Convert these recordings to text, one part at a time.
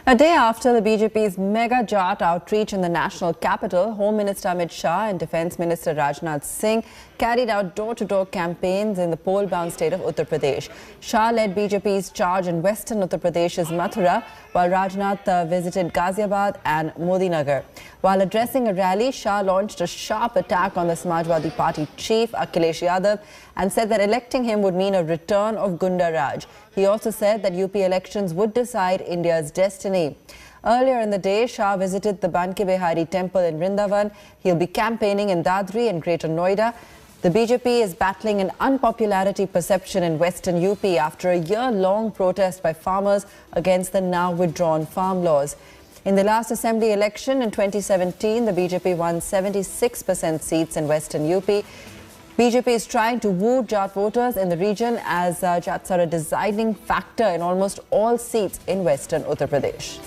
A day after the BJP's mega Jat outreach in the national capital, Home Minister Amit Shah and Defence Minister Rajnath Singh carried out door-to-door campaigns in the poll-bound state of Uttar Pradesh. Shah led BJP's charge in western Uttar Pradesh's Mathura, while Rajnath visited Ghaziabad and Modinagar. While addressing a rally, Shah launched a sharp attack on the Samajwadi Party chief Akhilesh Yadav and said that electing him would mean a return of Gunda Raj. He also said that UP elections would decide India's destiny. Earlier in the day, Shah visited the Banke Bihari temple in Vrindavan. He'll be campaigning in Dadri and Greater Noida. The BJP is battling an unpopularity perception in western UP after a year-long protest by farmers against the now withdrawn farm laws. In the last assembly election in 2017, the BJP won 76% seats in western UP. BJP is trying to woo Jat voters in the region as Jats are a deciding factor in almost all seats in western Uttar Pradesh.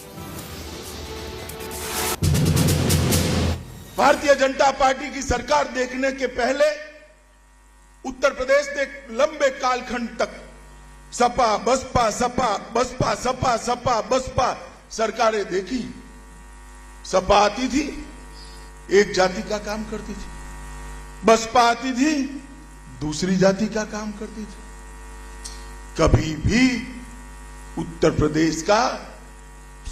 Bharatiya Janata party की सरकार देखने के पहले उत्तर प्रदेश ने लंबे कालखंड तक सपा बसपा सपा बसपा सपा सपा बसपा सरकारें देखी। सपा आती थी, एक जाति का काम करती थी, बसपा आती थी, दूसरी जाति का काम करती थी। कभी भी उत्तर प्रदेश का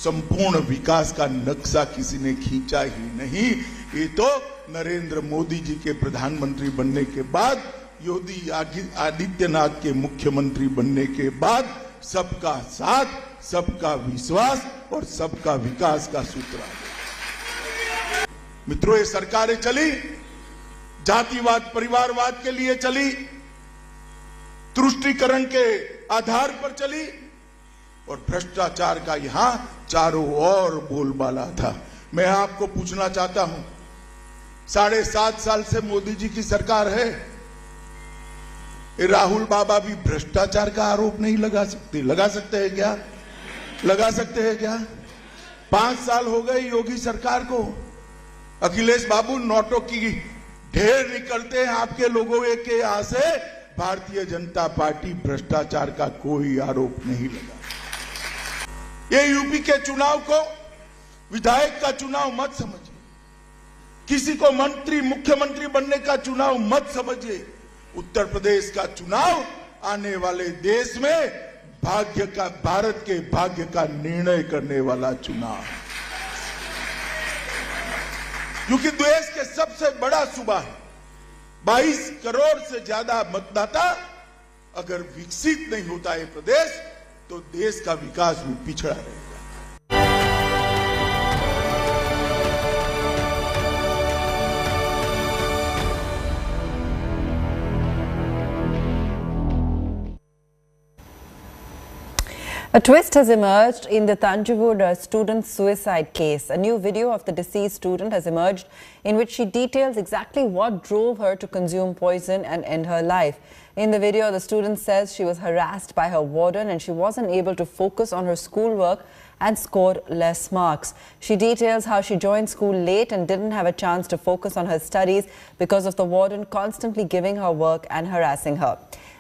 संपूर्ण विकास का नक्शा किसी ने खींचा ही नहीं। ये तो नरेंद्र मोदी जी के प्रधानमंत्री बनने के बाद, योगी आदित्यनाथ के मुख्यमंत्री बनने के बाद सबका साथ, सबका विश्वास और सबका विकास का सूत्र है। मित्रों, ये सरकारें चली, जातिवाद परिवारवाद के लिए चली, तुष्टीकरण के आधार पर चली और भ्रष्टाचार का यहां चारों ओर बोलबाला था। मैं आपको पूछना चाहता हूं, 7.5 साल से मोदी जी की सरकार है, राहुल बाबा भी भ्रष्टाचार का आरोप नहीं लगा सकते? लगा सकते हैं क्या? लगा सकते हैं क्या? 5 साल हो गए योगी सरकार को। अखिलेश बाबू, नोटों की ढेर निकलते हैं आपके लोगों के यहां से। भारतीय जनता पार्टी भ्रष्टाचार का कोई आरोप नहीं लगा। ये यूपी के चुनाव को विधायक का चुनाव मत समझिए, किसी को मंत्री मुख्यमंत्री बनने का चुनाव मत समझिए। उत्तर प्रदेश का चुनाव आने वाले देश में भाग्य का, भारत के भाग्य का निर्णय करने वाला चुनाव है। क्योंकि देश के सबसे बड़ा सूबा है, 22 करोड़ से ज्यादा मतदाता। अगर विकसित नहीं होता है प्रदेश तो देश का विकास भी पिछड़ा रहेगा। A twist has emerged in the Thanjavur student suicide case. A new video of the deceased student has emerged in which she details exactly what drove her to consume poison and end her life. In the video, the student says she was harassed by her warden and she wasn't able to focus on her schoolwork and scored less marks. She details how she joined school late and didn't have a chance to focus on her studies because of the warden constantly giving her work and harassing her.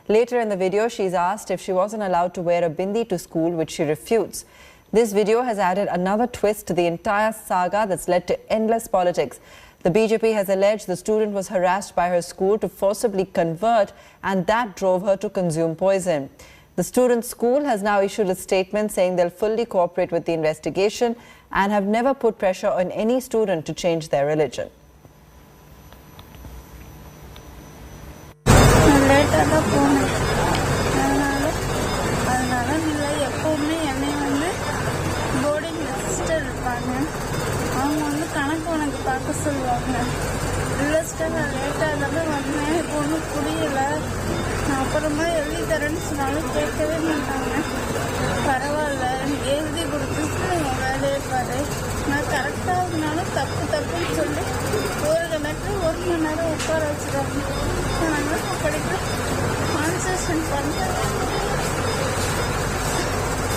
Later in the video, she is asked if she wasn't allowed to wear a bindi to school, which she refutes. This video has added another twist to the entire saga that's led to endless politics. The BJP has alleged the student was harassed by her school to forcibly convert, and that drove her to consume poison. The student's school has now issued a statement saying they'll fully cooperate with the investigation and have never put pressure on any student to change their religion. அப்புறமா எழுதி தரேன்னு சொன்னாலும் கேட்கவே மாட்டாங்க. பரவாயில்ல, எழுதி கொடுத்துட்டு வேலையை பாரு, நான் கரெக்டாக இருந்தாலும் தப்புன்னு சொல்லி ஒரு கணக்கு 1 மணி நேரம் உட்கார வச்சுருவாங்க. நாங்கள் படிக்க கான்சன்ட்ரேஷன் பண்ணுறேன்.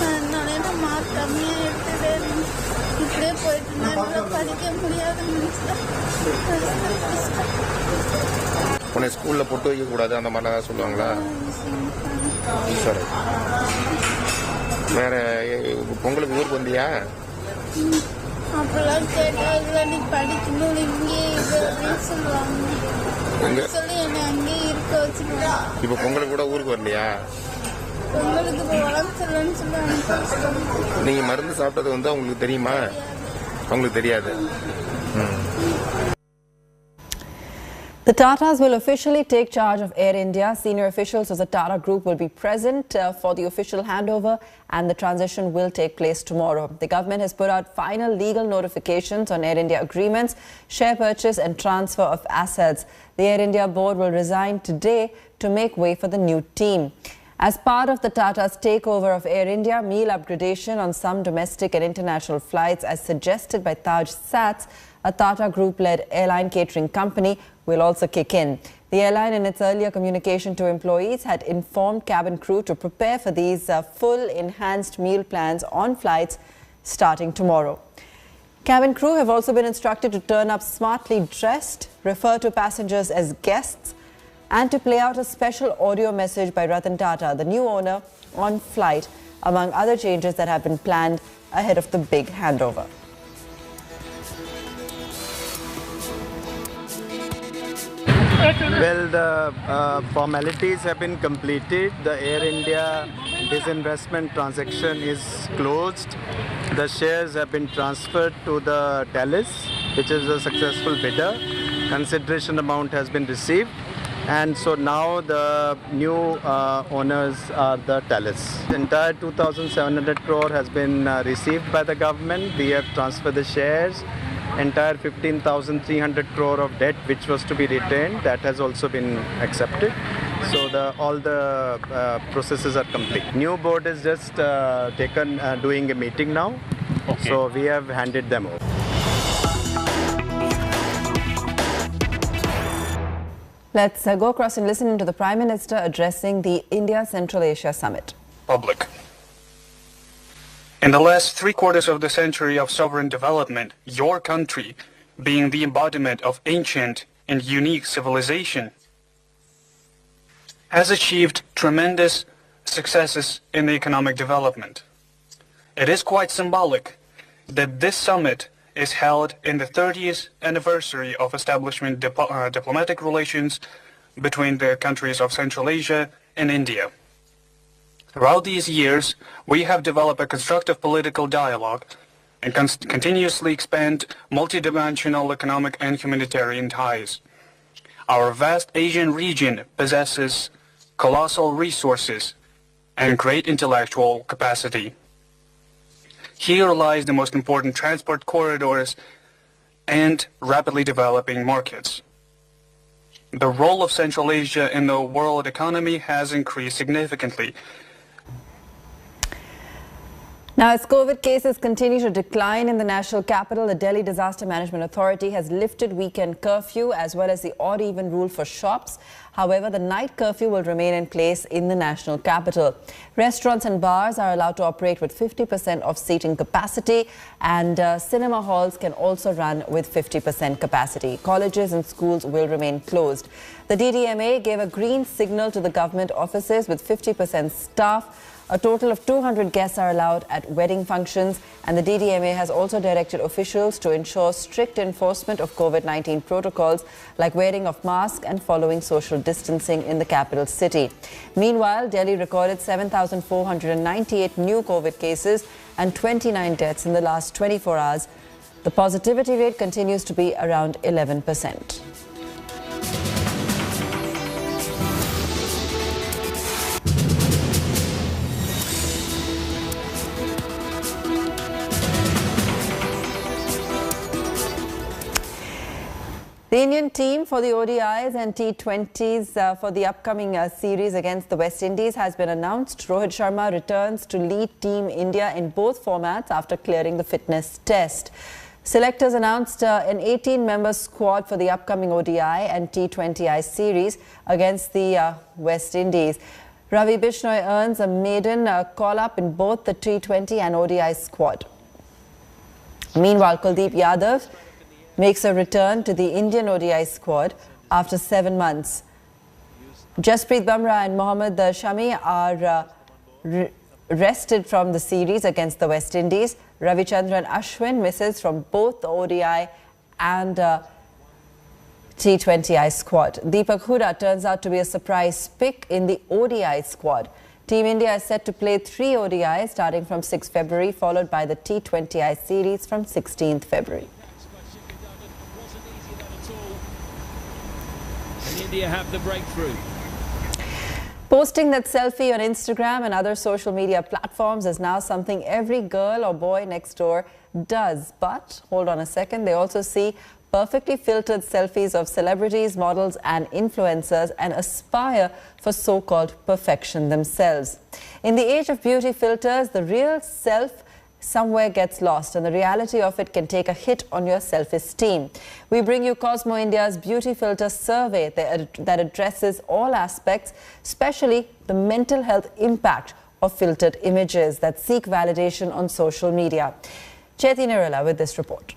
அதனால மார்க் கம்மியாக எடுத்துகிட்டே இருந்தேன். இப்படியே போயிட்டு இருந்தால் படிக்க முடியாதுன்னு உன்னை ஸ்கூல்ல பொட்டு வைக்க கூடாது அந்த மாதிரிலாம் சொல்லுவாங்களா? சரி, வேற பொங்கலுக்கு ஊருக்கு வந்தியா? அப்பெல்லாம் கேட்டால் நீ படிக்கணும் இங்கே இது அப்படின்னு சொல்லுவாங்க. சொல்லி என்னை அங்கேயே இருக்க வச்சுருவாங்க. இப்போ பொங்கலுக்கு கூட ஊருக்கு வரலையா? பொங்கலுக்கு இப்போ உடம்பு சரியில்லைன்னு சொல்லி அனுப்பிச்சிட்டோம். நீங்கள் மருந்து சாப்பிட்டது வந்து அவங்களுக்கு தெரியுமா? அவங்களுக்கு தெரியாது. The Tatas will officially take charge of Air India. Senior officials of the Tata Group will be present for the official handover, and the transition will take place tomorrow. The government has put out final legal notifications on Air India agreements, share purchase and transfer of assets. The Air India board will resign today to make way for the new team. As part of the Tata's takeover of Air India, meal upgradation on some domestic and international flights, as suggested by Taj Sats, a Tata Group-led airline catering company, will also kick in. The airline, in its earlier communication to employees, had informed cabin crew to prepare for these full enhanced meal plans on flights starting tomorrow. Cabin crew have also been instructed to turn up smartly dressed, refer to passengers as guests, and to play out a special audio message by Ratan Tata, the new owner, on flight, among other changes that have been planned ahead of the big handover. Well, the formalities have been completed. The Air India disinvestment transaction is closed. The shares have been transferred to the Talis, which is a successful bidder. Consideration amount has been received. And so now the new owners are the Talis. The entire 2,700 crore has been received by the government. We have transferred the shares. Entire 15,300 crore of debt which was to be retained, that has also been accepted. So all the processes are complete. New board is just doing a meeting now. Okay. So we have handed them over. Let's go across and listen to the Prime Minister addressing the India Central Asia Summit. Public. In the last 3/4 of the century of sovereign development, your country, being the embodiment of ancient and unique civilization, has achieved tremendous successes in the economic development. It is quite symbolic that this summit is held in the 30th anniversary of establishment diplomatic relations between the countries of Central Asia and India. Throughout these years, we have developed a constructive political dialogue and continuously expand multidimensional economic and humanitarian ties. Our vast Asian region possesses colossal resources and great intellectual capacity. Here lies the most important transport corridors and rapidly developing markets. The role of Central Asia in the world economy has increased significantly. Now, as COVID cases continue to decline in the national capital, the Delhi Disaster Management Authority has lifted weekend curfew as well as the odd-even rule for shops. However, the night curfew will remain in place in the national capital. Restaurants and bars are allowed to operate with 50% of seating capacity, and cinema halls can also run with 50% capacity. Colleges and schools will remain closed. The DDMA gave a green signal to the government offices with 50% staff. A total of 200 guests are allowed at wedding functions, and the DDMA has also directed officials to ensure strict enforcement of COVID-19 protocols like wearing of masks and following social distancing in the capital city. Meanwhile, Delhi recorded 7,498 new COVID cases and 29 deaths in the last 24 hours. The positivity rate continues to be around 11%. The Indian team for the ODIs and T20s for the upcoming series against the West Indies has been announced. Rohit Sharma returns to lead Team India in both formats after clearing the fitness test. Selectors announced an 18-member squad for the upcoming ODI and T20I series against the West Indies. Ravi Bishnoi earns a maiden call-up in both the T20 and ODI squad. Meanwhile, Kuldeep Yadav makes a return to the Indian ODI squad after 7 months. Jasprit Bumrah and Mohammad Shami are rested from the series against the West Indies. Ravichandran Ashwin misses from both the ODI and T20I squad. Deepak Hooda turns out to be a surprise pick in the ODI squad. Team India is set to play 3 ODIs starting from 6 February, followed by the T20I series from 16th February. And India have the breakthrough. Posting that selfie on Instagram and other social media platforms is now something every girl or boy next door does. But hold on a second, they also see perfectly filtered selfies of celebrities, models and influencers and aspire for so-called perfection themselves. In the age of beauty filters, the real self somewhere gets lost and the reality of it can take a hit on your self-esteem. We bring you Cosmo India's beauty filter survey that addresses all aspects, especially the mental health impact of filtered images that seek validation on social media. Chethi Nirula with this report.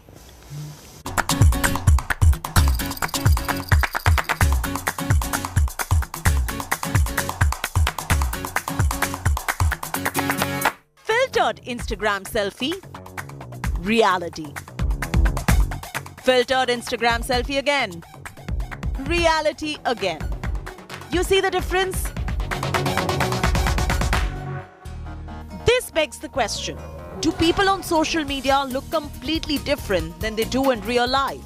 Filtered Instagram selfie, reality. Filtered Instagram selfie again, reality again. You see the difference? This begs the question, do people on social media look completely different than they do in real life?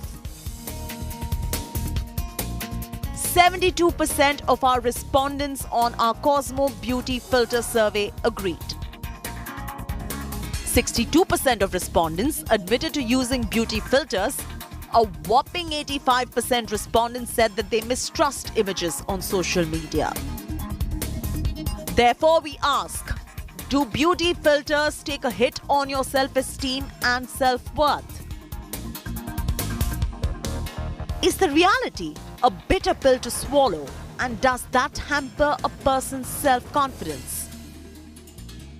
72% of our respondents on our Cosmo Beauty Filter survey agreed. 62% of respondents admitted to using beauty filters. A whopping 85% respondents said that they mistrust images on social media. Therefore, we ask, do beauty filters take a hit on your self-esteem and self-worth? Is the reality a bitter pill to swallow, and does that hamper a person's self-confidence?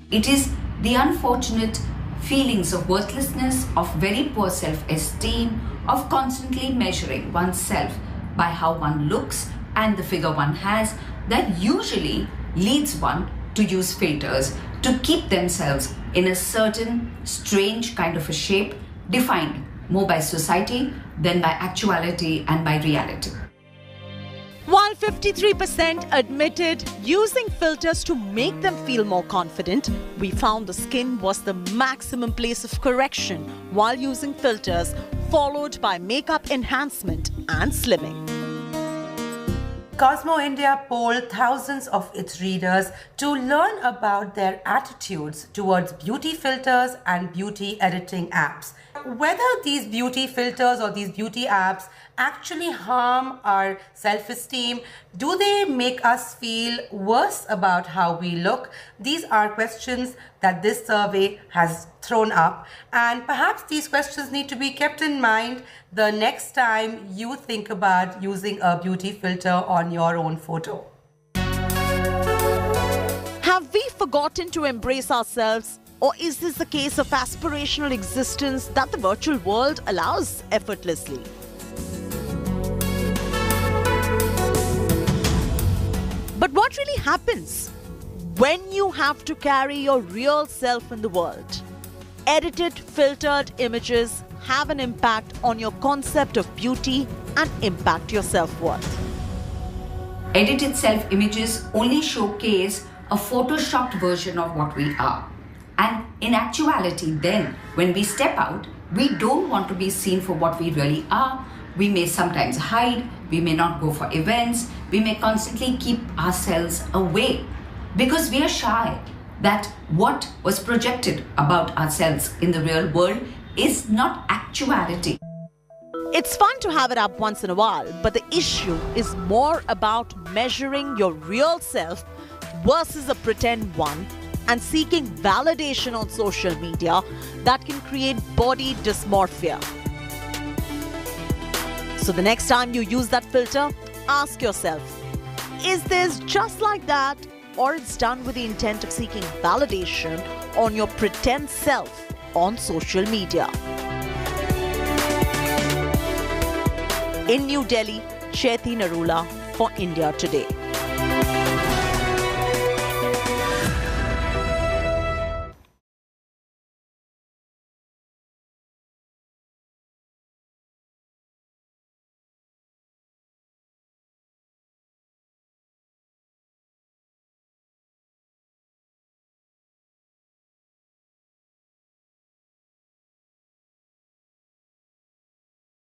It is the unfortunate feelings of worthlessness, of very poor self-esteem, of constantly measuring oneself by how one looks and the figure one has that usually leads one to use filters to keep themselves in a certain strange kind of a shape defined more by society than by actuality and by reality. While 53% admitted using filters to make them feel more confident, we found the skin was the maximum place of correction while using filters, followed by makeup enhancement and slimming. Cosmo India polled thousands of its readers to learn about their attitudes towards beauty filters and beauty editing apps. Whether these beauty filters or these beauty apps actually harm our self-esteem, do they make us feel worse about how we look? These are questions that this survey has thrown up, and perhaps these questions need to be kept in mind the next time you think about using a beauty filter on your own photo. Have we forgotten to embrace ourselves? Or is this a case of aspirational existence that the virtual world allows effortlessly? But what really happens when you have to carry your real self in the world? Edited, filtered images have an impact on your concept of beauty and impact your self-worth. Edited self-images only showcase a photoshopped version of what we are. And in actuality, then, when we step out, we don't want to be seen for what we really are. We may sometimes hide, we may not go for events, we may constantly keep ourselves away because we are shy that what was projected about ourselves in the real world is not actuality. It's fun to have it up once in a while, but the issue is more about measuring your real self versus a pretend one and seeking validation on social media that can create body dysmorphia. So the next time you use that filter, ask yourself, is this just like that, or it's done with the intent of seeking validation on your pretend self on social media? In New Delhi, Chethi Nirula for India Today.